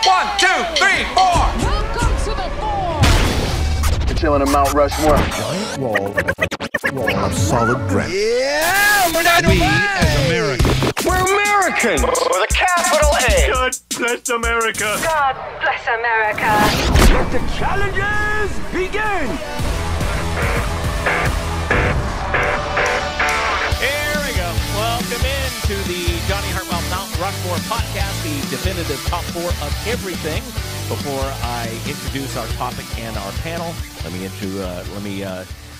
1, 2, 3, 4. Welcome to the Four. You're chilling in Mount Rushmore. Giant wall of solid granite. Yeah, we're not We as Americans. We're Americans with a capital A. God bless America. God bless America. Let the challenges begin. Here we go. Welcome into the Jonny Hartwell Mount Rushmore podcast, the definitive top four of everything. Before I introduce our topic and our panel, let me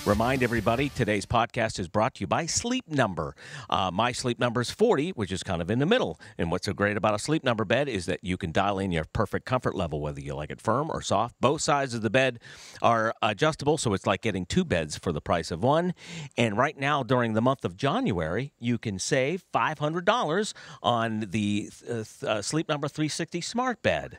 remind everybody today's podcast is brought to you by Sleep Number. My Sleep Number is 40, which is kind of in the middle. And what's so great about a Sleep Number bed is that you can dial in your perfect comfort level, whether you like it firm or soft. Both sides of the bed are adjustable, so it's like getting two beds for the price of one. And right now, during the month of Jonuary, you can save $500 on the Sleep Number 360 smart bed.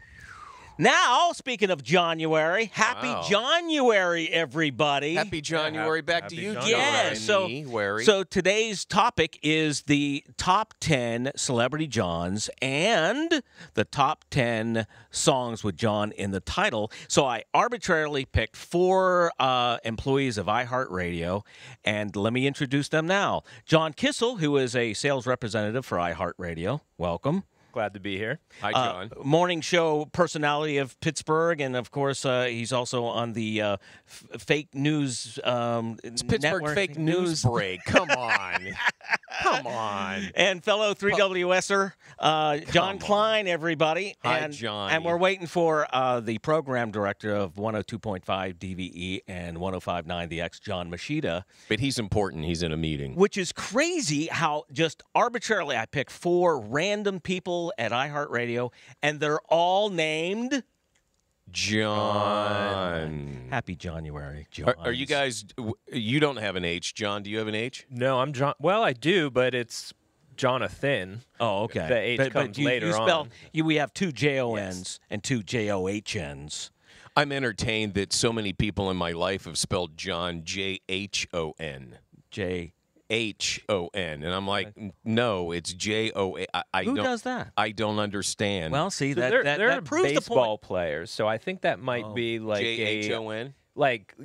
Now, speaking of Jonuary, happy Jonuary, everybody. Happy January back to you, John. Yeah, so today's topic is the top 10 celebrity Johns and the top 10 songs with John in the title. So I arbitrarily picked four employees of iHeart Radio, and let me introduce them now. Jon Kissel, who is a sales representative for iHeart Radio. Welcome. Glad to be here. Hi, John. Morning show personality of Pittsburgh, and of course, he's also on the fake news. It's Pittsburgh network. fake news break. Come on. Come on. And fellow 3WSer, John Cline, everybody. Hi, John. And we're waiting for the program director of 102.5 DVE and 105.9 The X, John Moschitta. But he's important. He's in a meeting. Which is crazy how just arbitrarily I picked four random people at iHeartRadio, and they're all named John. Happy January, John. Are you guys, you don't have an H. John, do you have an H? No, I'm John. Well, I do, but it's Jonathan. Oh, okay. The H comes later on. We have two Jons and two Johns. I'm entertained that so many people in my life have spelled John J-H-O-N. H-O-N. And I'm like, no, it's J-O-A. Who does that? I don't understand. Well, see, So that they're proves baseball the point. players, so I think that might be like J-H-O-N? like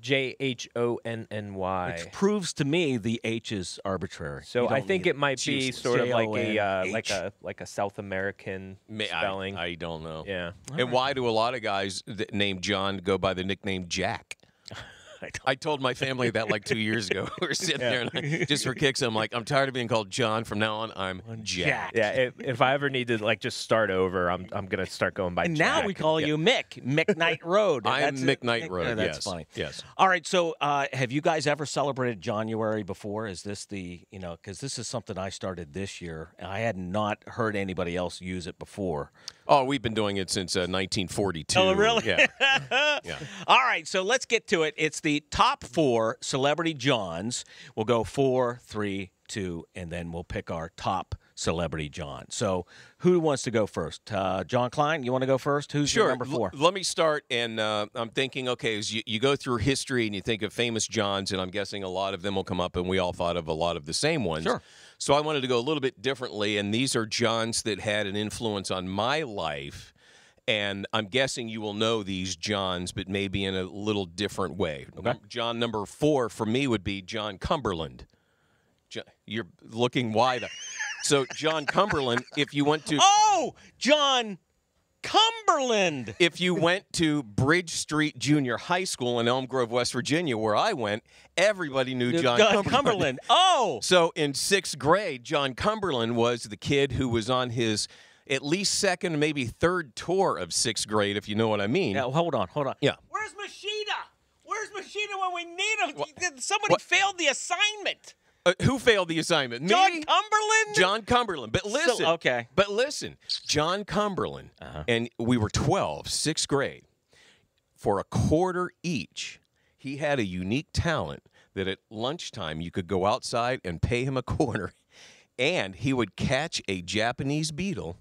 J-H-O-N-N-Y. Which proves to me the H is arbitrary. So You I don't think need it might be Jesus. sort of like J-O-N-H. a South American spelling. I don't know. Yeah. And why do a lot of guys named John go by the nickname Jack? I told my family that like 2 years ago. We were sitting there, and just for kicks, I'm like, I'm tired of being called John. From now on, I'm Jack. Yeah, if I ever need to like just start over, I'm gonna start going by And Jack. now we call you Mick Knight Road. I'm Mick Knight Road. That's yes. funny. Yes. All right. So, have you guys ever celebrated January before? Is this because this is something I started this year. I had not heard anybody else use it before. Oh, we've been doing it since 1942. Oh, really? Yeah. Yeah. All right. So let's get to it. It's the top four celebrity Johns. We'll go 4, 3, 2, and then we'll pick our top celebrity John. So who wants to go first? John Cline, you want to go first? Who's your number 4? Let me start, and I'm thinking, okay, as you go through history and you think of famous Johns, and I'm guessing a lot of them will come up, and we all thought of a lot of the same ones. Sure. So I wanted to go a little bit differently, and these are Johns that had an influence on my life, and I'm guessing you will know these Johns, but maybe in a little different way. Okay. John number 4 for me would be John Cumberland. You're looking wide. So John Cumberland, if you went to... Oh, John Cumberland. If you went to Bridge Street Junior High School in Elm Grove, West Virginia, where I went, everybody knew John Cumberland. Oh! So in 6th grade, John Cumberland was the kid who was on his at least second, maybe third tour of 6th grade, if you know what I mean. Now, hold on. Yeah. Where's Moschitta? Where's Moschitta when we need him? Somebody failed the assignment. Who failed the assignment? Me? John Cumberland? John Cumberland. But listen. Okay. But listen, John Cumberland, and we were 12, 6th grade. For a quarter each, he had a unique talent that at lunchtime you could go outside and pay him a quarter, and he would catch a Japanese beetle,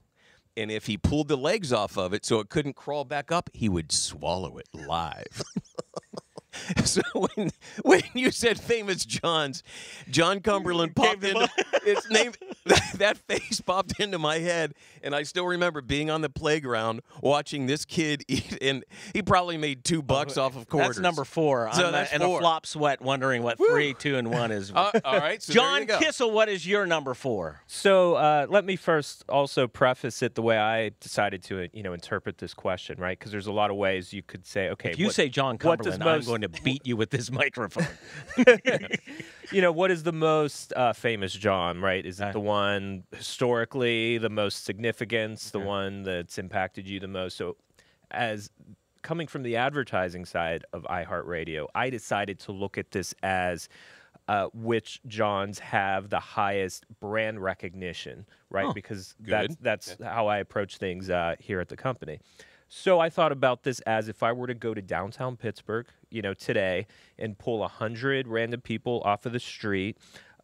and if he pulled the legs off of it so it couldn't crawl back up, he would swallow it live. So when you said famous Johns, John Cumberland popped into his name. that face popped into my head, and I still remember being on the playground watching this kid eat, and he probably made $2 off of quarters. That's number 4. So I'm that's in 4. a flop sweat wondering what 3, 2, and 1 is. All right, so there Jon you go. Kissel, what is your number 4? So let me first also preface it the way I decided to, interpret this question, right? Because there's a lot of ways you could say, okay, If you say John what does Cumberland, I'm most- going to beat you with this microphone. What is the most famous John, right? Is it the one historically, the most significance, the one that's impacted you the most? So as coming from the advertising side of iHeartRadio, I decided to look at this as which Johns have the highest brand recognition, right? Oh, because good. that's how I approach things here at the company. So I thought about this as if I were to go to downtown Pittsburgh, today and pull 100 random people off of the street,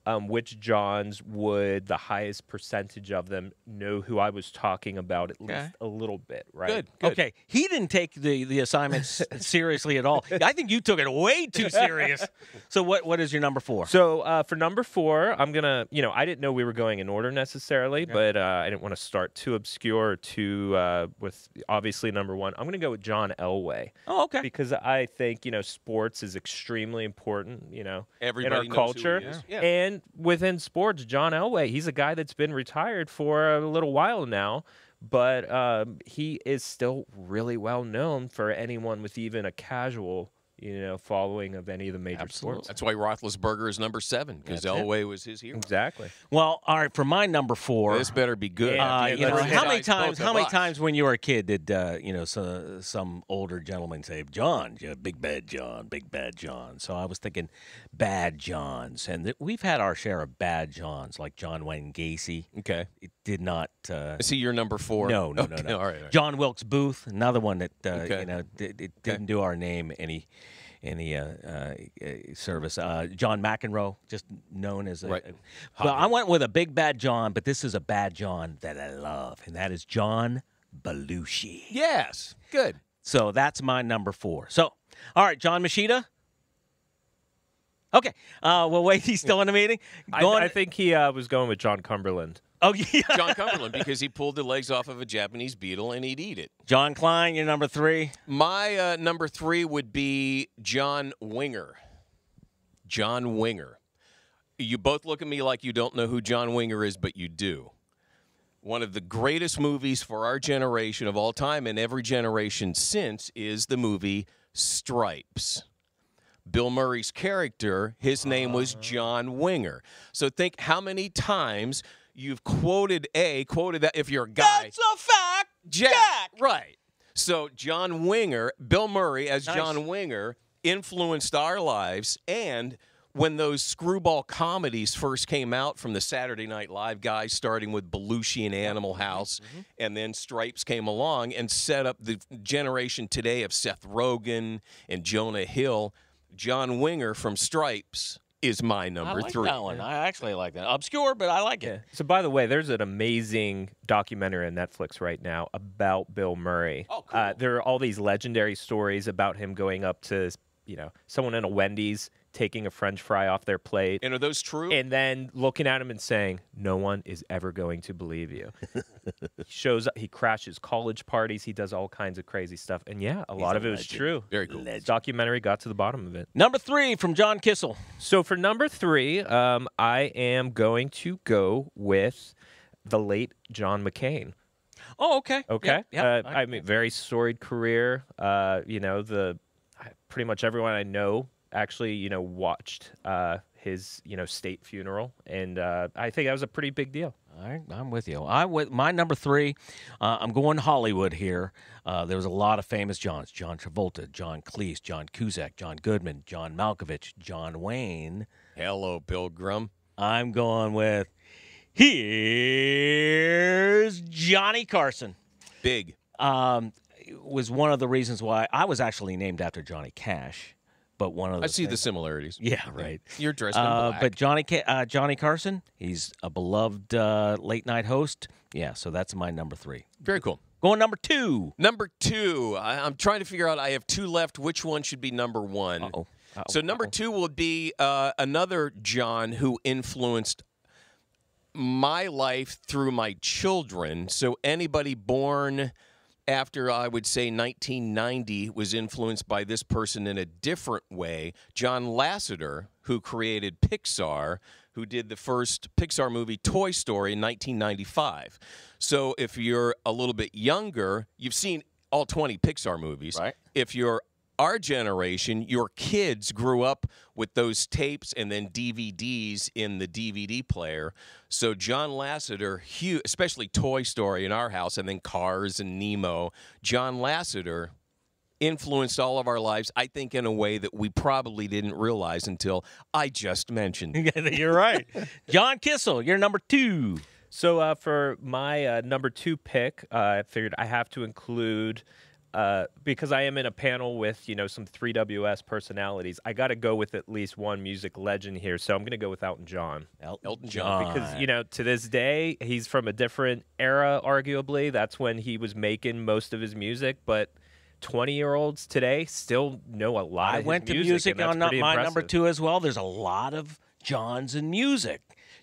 which Johns would the highest percentage of them know who I was talking about at least a little bit, right? Good. Okay, he didn't take the assignment seriously at all. I think you took it way too serious. So what is your number 4? So for number 4, I'm going to, I didn't know we were going in order necessarily, but I didn't want to start too obscure or too with obviously number 1. I'm going to go with John Elway. Oh, okay. Because I think, sports is extremely important, Everybody in our knows who culture. he is. Yeah. And within sports, John Elway, he's a guy that's been retired for a little while now, but he is still really well known for anyone with even a casual, following of any of the major sports. That's why Roethlisberger is number 7, because Elway was his hero. Exactly. Well, all right, for my number 4. This better be good. Yeah, How many Besides times when you were a kid did some older gentleman say, John, big bad John? So I was thinking bad Johns, and we've had our share of bad Johns, like John Wayne Gacy. Okay. It did not. Is he your number 4? No. Okay, all right. John Wilkes Booth, another one that Okay. it didn't do our name any service. John McEnroe, just known as a. Right. But I went with a big bad John, but this is a bad John that I love, and that is John Belushi. Yes. Good. So that's my number 4. So, all right, John Moschitta. Okay. Well, wait, he's still in the meeting. I think he was going with John Cumberland. Oh, yeah. John Cumberland, because he pulled the legs off of a Japanese beetle and he'd eat it. John Cline, you're number 3. My number 3 would be John Winger. John Winger. You both look at me like you don't know who John Winger is, but you do. One of the greatest movies for our generation of all time and every generation since is the movie Stripes. Bill Murray's character, his name was John Winger. So think how many times you've quoted that if you're a guy. That's a fact, Jack. Right. So John Winger, Bill Murray as Nice. John Winger influenced our lives. And when those screwball comedies first came out from the Saturday Night Live guys, starting with Belushi and Animal House, and then Stripes came along and set up the generation today of Seth Rogen and Jonah Hill, John Winger from Stripes is my number I like 3. that one. I actually like that. Obscure, but I like it. So, by the way, there's an amazing documentary on Netflix right now about Bill Murray. Oh, cool. There are all these legendary stories about him going up to, someone in a Wendy's, taking a French fry off their plate. And are those true? And then looking at him and saying, no one is ever going to believe you. He shows up, he crashes college parties, he does all kinds of crazy stuff. And yeah, a lot of it was true. Very cool. This documentary got to the bottom of it. Number 3 from Jon Kissel. So for number 3, I am going to go with the late John McCain. Oh, okay. Okay. Yeah, I mean, very storied career. Pretty much everyone I know actually, watched his, state funeral. And I think that was a pretty big deal. All right, I'm with you. My number 3, I'm going Hollywood here. There was a lot of famous Johns. John Travolta, John Cleese, John Cusack, John Goodman, John Malkovich, John Wayne. Hello, Pilgrim. I'm going with, here's Johnny Carson. Big. It was one of the reasons why I was actually named after Johnny Cash. But one of the I see the similarities. Yeah, right. You're dressed in black. But Johnny Carson, he's a beloved late night host. Yeah, so that's my number 3. Very cool. Going number 2. Number 2, I'm trying to figure out. I have 2 left. Which one should be number 1? Uh-oh. So number 2 will be another John who influenced my life through my children. So anybody born after, I would say, 1990 was influenced by this person in a different way. John Lasseter, who created Pixar, who did the first Pixar movie Toy Story in 1995. So if you're a little bit younger, you've seen all 20 Pixar movies. Right. If you're our generation, your kids grew up with those tapes and then DVDs in the DVD player. So John Lasseter, especially Toy Story in our house, and then Cars and Nemo, John Lasseter influenced all of our lives, I think, in a way that we probably didn't realize until I just mentioned. You're right. Jon Kissel, you're number 2. So for my number 2 pick, I figured I have to include, because I am in a panel with, some 3WS personalities, I got to go with at least one music legend here. So I'm going to go with Elton John. Elton John. Because, to this day, he's from a different era, arguably. That's when he was making most of his music. But 20-year-olds today still know a lot I of went his to music on my my number 2 as well. There's a lot of Johns in music.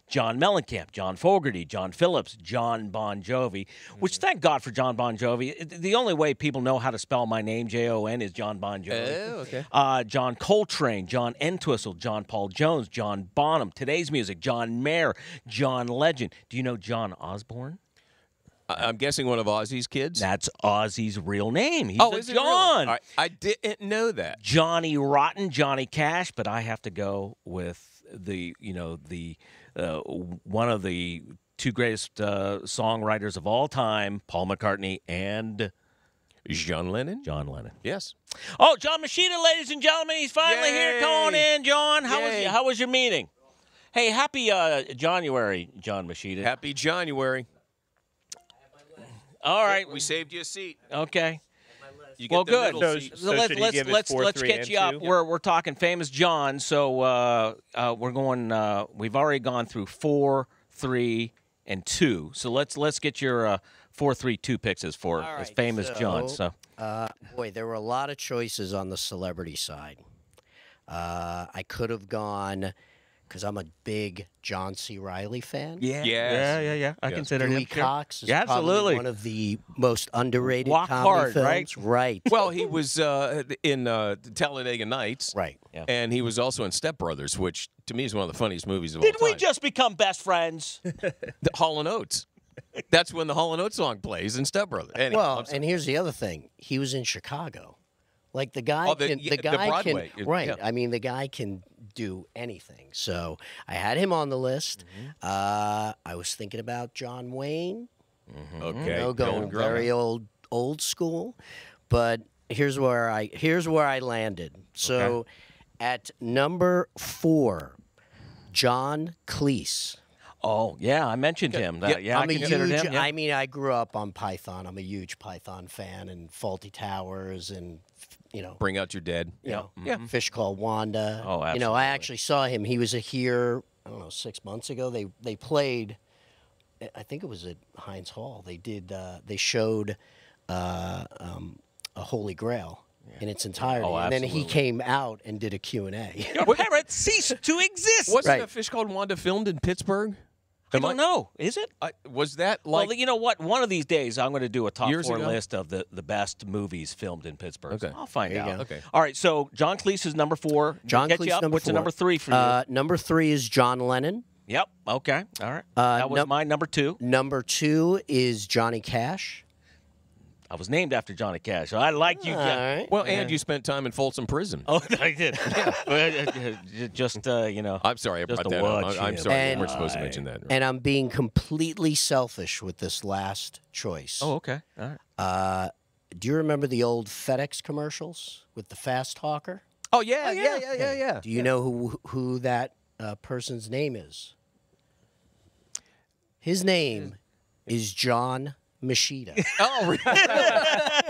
John Mellencamp, John Fogerty, John Phillips, John Bon Jovi, which thank God for John Bon Jovi. The only way people know how to spell my name, Jon, is John Bon Jovi. Oh, okay. John Coltrane, John Entwistle, John Paul Jones, John Bonham, today's music, John Mayer, John Legend. Do you know John Osborne? I'm guessing one of Ozzy's kids? That's Ozzy's real name. He's is it really? John. I didn't know that. Johnny Rotten, Johnny Cash, but I have to go with one of the 2 greatest songwriters of all time, Paul McCartney and John Lennon? John Lennon. Yes. Oh, John Moschitta, ladies and gentlemen. He's finally here. Come on Yay. in, John. Yay. How was your meeting? Hey, happy Jonuary, John Moschitta. Happy January. All right. We saved you a seat. Okay. You get Well, the good. middle seat. So should he give his 4, let's 3, catch and you up. 2? We're talking famous John, so we're going. We've already gone through 4, 3, and 2. So let's get your 4, 3, 2 picks as famous John. So boy, there were a lot of choices on the celebrity side. I could have gone, because I'm a big John C. Reilly fan. yeah. I Yes. consider Dewey him. Cox is Yeah, probably absolutely. one of the most underrated Walk comedy Hard, films. Right. Well, he was in Talladega Nights. Right. Yeah. And he was also in Step Brothers, which to me is one of the funniest movies of all Did time. we just become best friends? The Hall & Oates. That's when the Hall & Oates song plays in Step Brothers. Anyway, Well, and here's the other thing. He was in Chicago. Like the guy the guy Broadway. can right. Yeah. I mean, the guy can do anything. So I had him on the list. I was thinking about John Wayne. okay. Going very old school. But here's where I landed. So at number 4, John Cleese. Oh yeah, I mentioned him. I considered him. Yeah. I mean, I grew up on Python. I'm a huge Python fan, and Faulty Towers, and Bring Out Your Dead. Fish Called Wanda. Oh, I absolutely. actually saw him. He was here, I don't know, 6 months ago. They played, I think it was at Heinz Hall. They showed a Holy Grail in its entirety. Oh, and then he absolutely. came out and did a Q&A. Your parents ceased to exist. Wasn't Right. A Fish Called Wanda filmed in Pittsburgh? I don't know. Is it? Was that like... Well, you know what? One of these days, I'm going to do a top Years 4 ago? list of the best movies filmed in Pittsburgh. Okay. So I'll find There you out. go. Okay. All right. So John Cleese is number 4. John Get Cleese, you up. number What's the 4. number 3 for you? Number 3 is John Lennon. Yep. Okay. All right. That was my number 2. Number 2 is Johnny Cash. I was named after Johnny Cash. So I like you. All right. Well, and you spent time in Folsom Prison. Oh, I did. Just I'm sorry I Just brought a that up. watch, I'm yeah. sorry. And- We're supposed to mention that. And I'm being completely selfish with this last choice. Oh, okay. All right. Do you remember the old FedEx commercials with the fast talker? Oh, yeah. Do you know who that person's name is? His name is John Moschitta. Oh,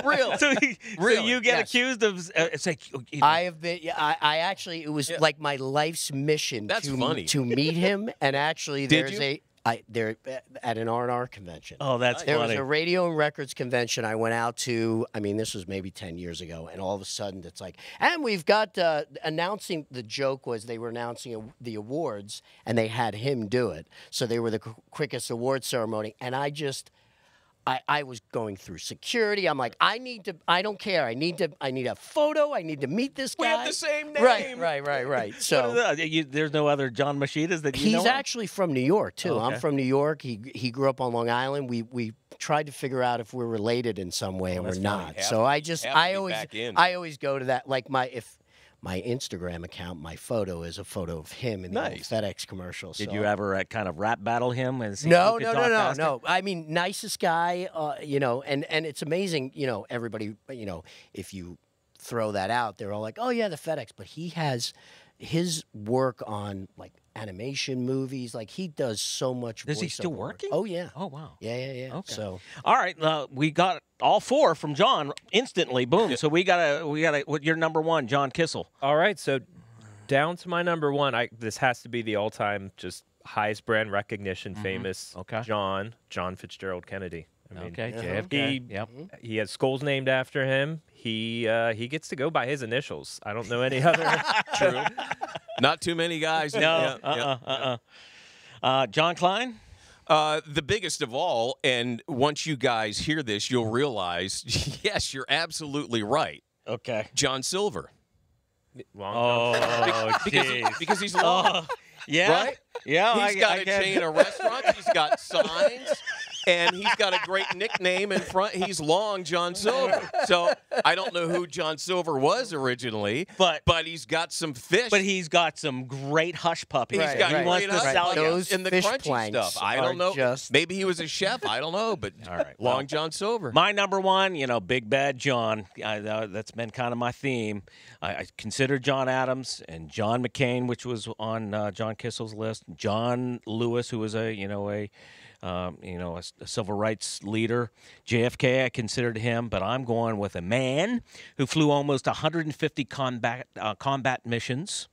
really? So Really? you get Yes. accused of it's like I have been. I actually. It was like my life's mission That's to funny. to meet him. And actually, Did there's you? They're at an R&R convention. Oh, that's There funny. was a radio and records convention I went out to. I mean, this was maybe 10 years ago, and all of a sudden it's like, and we've got announcing. The joke was they were announcing the awards, and they had him do it. So they were the quickest award ceremony, and I was going through security. I'm like, I don't care. I need a photo. I need to meet this guy. We have the same name. Right. So There's no other John Moschittas that you know he's of? actually from New York too. Okay. I'm from New York. He grew up on Long Island. We tried to figure out if we're related in some way, and we're not. Have So to I be- just have to I be always back in. I always go to that, like my Instagram account, my photo is a photo of him in the old Nice. FedEx commercial. Did so. you ever kind of rap battle him? And see No, who could no, talk no, no, faster? no. I mean, nicest guy, and it's amazing, everybody, if you throw that out, they're all like, oh, yeah, the FedEx. But he has his work on, like, animation movies. Like, he does so much Is he still voiceover work. working? Oh, yeah. Oh, wow. Yeah. Okay. So, All right, we got all four from John instantly. Boom. So we got what your number one, Jon Kissel. All right, so down to my number one. This has to be the all-time just highest brand recognition, famous Okay. John Fitzgerald Kennedy. I mean, Okay, He, JFK. Yep. he has skulls named after him. He gets to go by his initials. I don't know any other. True. Not too many guys. No. John Cline. The biggest of all, and once you guys hear this, you'll realize, yes, you're absolutely right. Okay. John Silver. Long John. Because he's long, Yeah. right? Yeah. He's got a chain of restaurants. He's got signs. And he's got a great nickname in front. He's Long John Silver. So I don't know who John Silver was originally, but he's got some fish. But he's got some great hush puppies. He's got he wants great to hush sell puppies you. Those in the fish crunchy planks stuff. I are don't know. just- Maybe he was a chef. I don't know. But All right, Long well, John Silver. My number one, Big Bad John. That's been kind of my theme. I consider John Adams and John McCain, which was on Jon Kissel's list. John Lewis, who was a civil rights leader. JFK, I considered him, but I'm going with a man who flew almost 150 combat missions,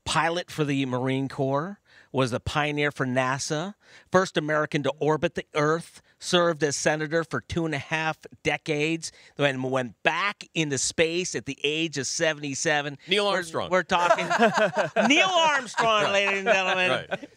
pilot for the Marine Corps, was a pioneer for NASA, first American to orbit the Earth, served as senator for 2.5 decades, then went back into space at the age of 77. Neil Armstrong. We're talking Neil Armstrong, ladies and gentlemen. Right.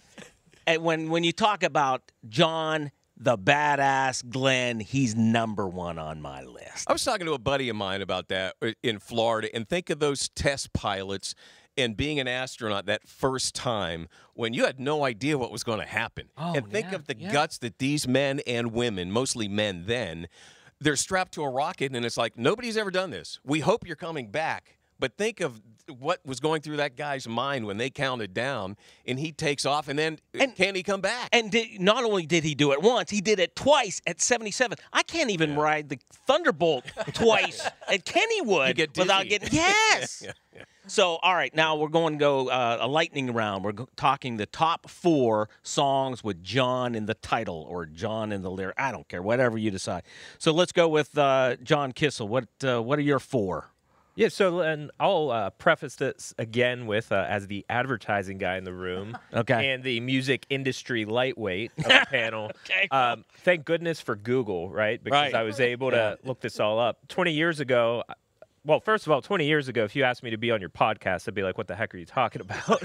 And when you talk about John the Badass Glenn, he's number one on my list. I was talking to a buddy of mine about that in Florida, and think of those test pilots and being an astronaut that first time when you had no idea what was going to happen. Oh, and think of the guts that these men and women, mostly men then, they're strapped to a rocket, and it's like, nobody's ever done this. We hope you're coming back. But think of what was going through that guy's mind when they counted down, and he takes off, and then can he come back? And not only did he do it once, he did it twice at 77. I can't even ride the Thunderbolt twice at Kennywood You get dizzy. without getting yes. Yeah. So, all right, now we're going to go a lightning round. We're talking the top 4 songs with John in the title or John in the lyric. I don't care, whatever you decide. So let's go with Jon Kissel. What are your 4? Yeah, so and I'll preface this again with as the advertising guy in the room, Okay. and the music industry lightweight of the panel. Okay. Thank goodness for Google, right? Because Right. I was able to look this all up. 20 years ago, well, first of all, 20 years ago, if you asked me to be on your podcast, I'd be like, "What the heck are you talking about?"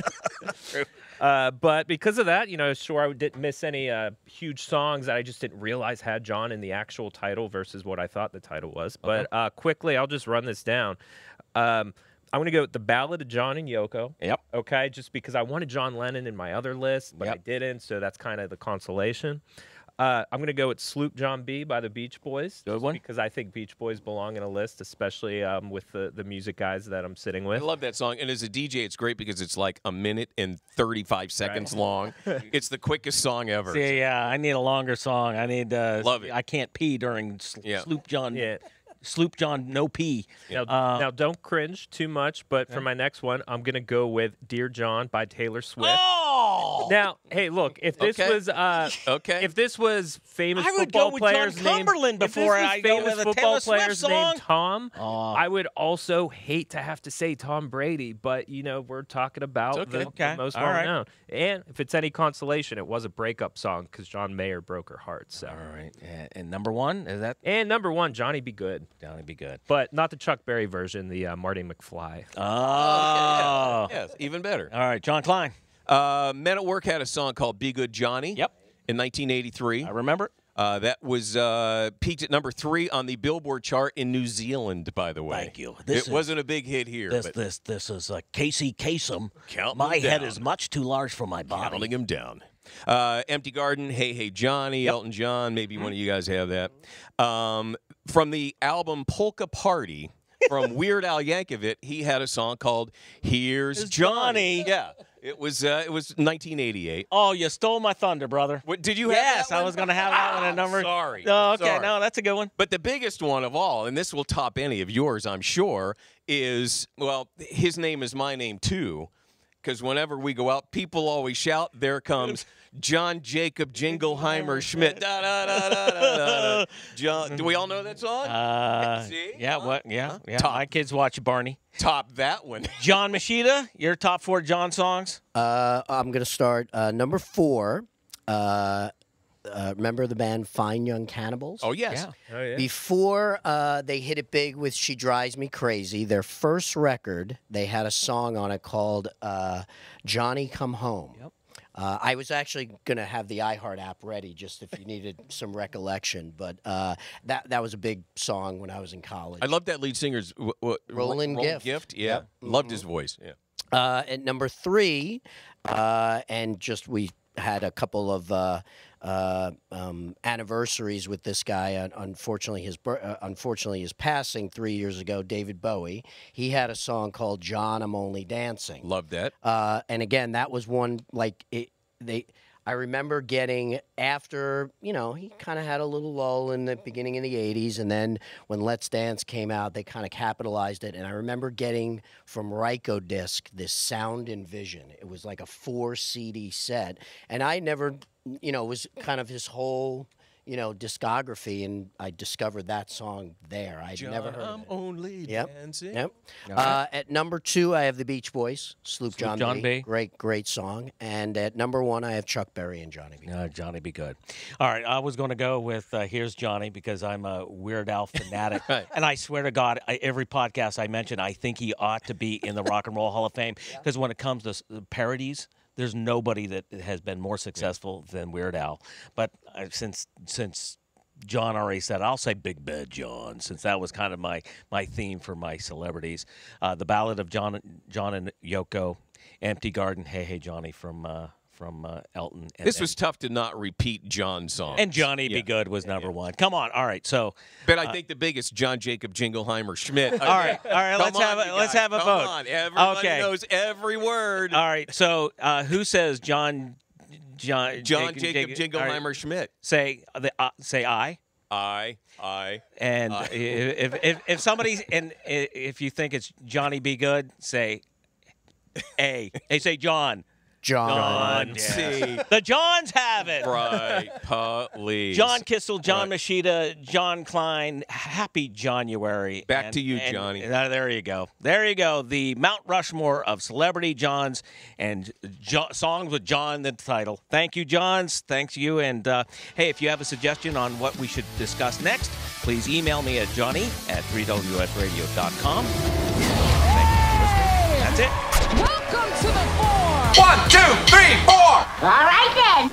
True. But because of that, sure, I didn't miss any huge songs that I just didn't realize had John in the actual title versus what I thought the title was. But quickly, I'll just run this down. I'm going to go with The Ballad of John and Yoko. Yep. Okay, just because I wanted John Lennon in my other list, but I Yep. didn't, so that's kind of the consolation. I'm going to go with Sloop John B by the Beach Boys. Good just one. Because I think Beach Boys belong in a list, especially with the music guys that I'm sitting I with. love that song. And as a DJ, it's great because it's like a minute and 35 seconds long. It's the quickest song ever. See, yeah, I need a longer song. I need. Love it. I can't pee during Yeah. Sloop John. Yeah. Sloop John, no P. Now, don't cringe too much, but for my next one, I'm going to go with Dear John by Taylor Swift. Oh! Now, hey, look, if this was if this was famous I would football go with players John named Cumberland before I go famous with a football Taylor Swift players song. named Tom, I would also hate to have to say Tom Brady, but we're talking about the most well-known. And if it's any consolation, it was a breakup song because John Mayer broke her heart. So. All right. And number one, is that? And number one, Johnny Be Good. Johnny Be Good. But not the Chuck Berry version, the Marty McFly. Oh. Yes, even better. All right, John Cline. Men at Work had a song called Be Good Johnny. Yep. In 1983. I remember it. That was peaked at number 3 on the Billboard chart in New Zealand, by the way. Thank you. It wasn't a big hit here. This is Casey Kasem. Counting My them head down. is much too large for my body. Counting him down. Empty Garden, Hey Hey Johnny, Elton John. Maybe one of you guys have that. From the album Polka Party from Weird Al Yankovic, he had a song called Here's Johnny. Yeah. It was 1988. Oh, you stole my thunder, brother. What, did you have Yes, that one? I was going to have that one at number. Sorry. Oh, okay, Sorry. no, that's a good one. But the biggest one of all, and this will top any of yours, I'm sure, is, well, his name is my name too, because whenever we go out, people always shout, there comes John Jacob Jingleheimer Schmidt. Da, da, da, da, da, da. John, do we all know that song? See? Yeah, what? Yeah, yeah. Top. My kids watch Barney. Top that one. John Moschitta, your top 4 John songs? I'm going to start number 4. Remember the band Fine Young Cannibals? Oh, yes. Yeah. Oh, yeah. Before they hit it big with She Drives Me Crazy, their first record, they had a song on it called Johnny Come Home. Yep. I was actually going to have the iHeart app ready just if you needed some recollection, but that was a big song when I was in college. I love that lead singer's Roland Gift. Yeah. Loved his voice. Yeah. At number 3, and just we had a couple of anniversaries with this guy. Unfortunately, his passing 3 years ago. David Bowie. He had a song called "John, I'm Only Dancing." Love that. And again, that was one like it. I remember getting after, he kind of had a little lull in the beginning of the 80s, and then when Let's Dance came out, they kind of capitalized it. And I remember getting from Ryko Disc this Sound and Vision. It was like a 4 CD set, and I never, it was kind of his whole, discography, and I discovered that song there. I'd never heard of it. Only dancing. Yep. At number 2, I have the Beach Boys, Sloop John B. Great song. And at number 1, I have Chuck Berry and Johnny B. Johnny Be Good. All right, I was going to go with Here's Johnny because I'm a Weird Al fanatic. Right. And I swear to God, every podcast I mention, I think he ought to be in the Rock and Roll Hall of Fame because when it comes to parodies, there's nobody that has been more successful than Weird Al. But since John already said it, I'll say Big Bad John, since that was kind of my theme for my celebrities. The Ballad of John and Yoko, Empty Garden, Hey Hey Johnny from Elton. This was tough to not repeat John's song. And Johnny Be Good was number 1. Come on, all right. So, but I think the biggest, John Jacob Jingleheimer Schmidt. all right. Let's have a vote. Come on, everybody Okay. knows every word. All right. So, who says John Jacob Jingleheimer Schmidt. Say I. I. And if somebody's if you think it's Johnny Be Good, say A. Hey, say John. John. C. The Johns have it. Right, please. John Kissel, John Moschitta, John Cline. Happy Jonuary. Back to you, Johnny. There you go. There you go. The Mount Rushmore of celebrity Johns and songs with John the title. Thank you, Johns. Thanks you. And hey, if you have a suggestion on what we should discuss next, please email me at johnny@3wsradio.com. Thank you for listening. That's it. Welcome to the 4. 1, 2, 3, 4. All right then.